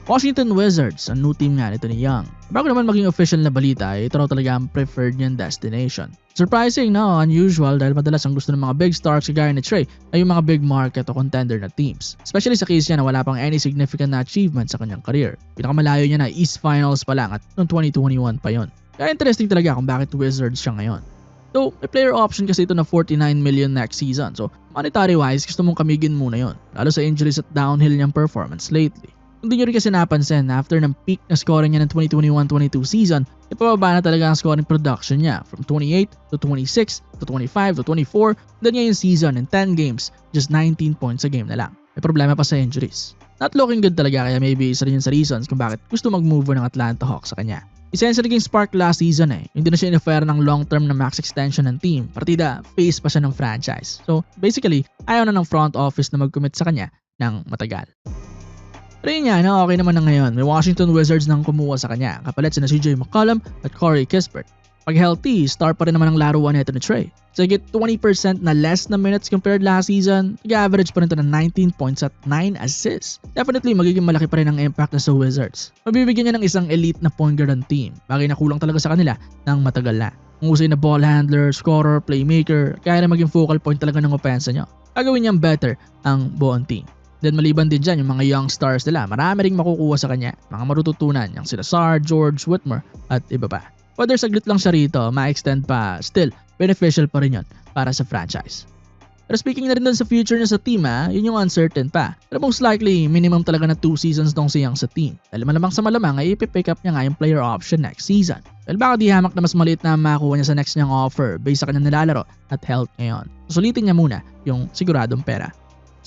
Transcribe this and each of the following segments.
Washington Wizards, ang new team nga nito ni Young. Bago naman maging official na balita, ito raw talaga ang preferred niyang destination. Surprising, no? Unusual dahil madalas ang gusto ng mga big stars kagaya ni Trey ay yung mga big market o contender na teams. Especially sa case niya na wala pang any significant na achievement sa kanyang career. Pinakamalayo niya na East Finals pa lang at noong 2021 pa yon. Kaya interesting talaga kung bakit Wizards siya ngayon. So, may player option kasi ito na 49 million next season. So, monetary wise, gusto mong kamigin muna yon. Lalo sa injuries at downhill niyang performance lately. Kung di nyo rin kasi napansin, after ng peak na scoring niya ng 2021-22 season, ipababa na talaga ang scoring production niya from 28 to 26 to 25 to 24, then ngayong season in 10 games, just 19 points a game na lang. May problema pa sa injuries. Not looking good talaga kaya maybe isa rin yun sa reasons kung bakit gusto mag-move ng Atlanta Hawks sa kanya. Isa yan sa naging spark last season Hindi na siya in-offer ng long-term na max extension ng team. Partida, face pa siya ng franchise. So basically, ayaw na ng front office na mag-commit sa kanya ng matagal. Pero yun nga, okay naman na ngayon. May Washington Wizards nang kumuha sa kanya. Kapalit sina CJ McCollum at Corey Kispert. Pag healthy, star pa rin naman ang laruan nito ni Trey. So get 20% na less na minutes compared last season, nag-average pa rin ito ng 19 points at 9 assists. Definitely magiging malaki pa rin ang impact na sa Wizards. Mabibigyan niya ng isang elite na point guard ang team. Bagay na kulang talaga sa kanila ng matagal na. Ang usay na ball handler, scorer, playmaker, kaya na maging focal point talaga ng opensa niya. Gagawin niyang better ang buong team. Then maliban din dyan yung mga young stars nila, marami ring makukuha sa kanya. Mga matututunan, yung sila Sarr, George, Whitmer at iba pa. Whether saglit lang siya rito, ma-extend pa, still beneficial pa rin yun para sa franchise. Pero speaking na rin dun sa future niya sa team yun yung uncertain pa. Pero most likely, minimum talaga na 2 seasons tong si Young sa team. Dahil malamang sa malamang ay ipipick up niya nga yung player option next season. Dahil baka di hamak na mas maliit na makuha niya sa next niyang offer based sa kanyang nilalaro at health ngayon. Sulitin niya muna yung siguradong pera.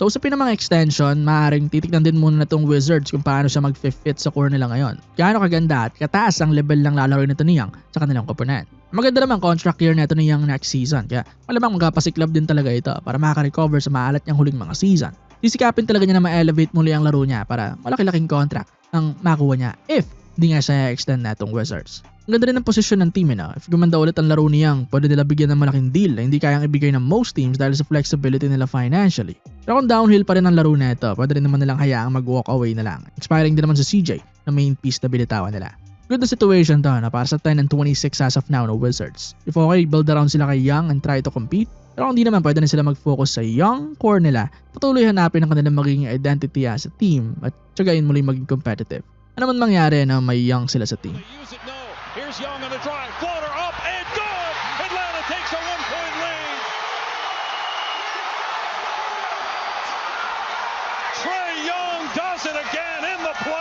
So usapin ng mga extension, maaaring titignan din muna na itong Wizards kung paano siya mag-fit sa core nila ngayon. Gaano kaganda at kataas ang level ng lalaro nito ni Young sa kanilang koponan. Maganda naman contract year nito ni Young next season, kaya malamang magpasiklab din talaga ito para makaka-recover sa maalat niyang huling mga season. Sisikapin talaga niya na ma-elevate muli ang laro niya para malaki-laking contract ang makuha niya if hindi nga siya extend na itong Wizards. Ang ganda rin ng posisyon ng team If gumanda ulit ang laro ni Young, pwede nila bigyan ng malaking deal na hindi kayang ibigay ng most teams dahil sa flexibility nila financially. Pero kung downhill pa rin ang laro na ito, pwede rin naman nilang hayaang mag-walk away na lang. Expiring din naman sa CJ na main piece na binitawan nila. Good na situation to na para sa 10 and 26 as of now na Wizards. If okay, build around sila kay Young and try to compete. Pero kung di naman, pwede na sila mag-focus sa young core nila, patuloy hanapin ang kanilang magiging identity as a team at tsagain muli maging competitive. Ano man mangyari na may Young sila sa team. Here's Young on the drive, floater up and good! Atlanta takes a 1-point lead! Trae Young does it again in the play!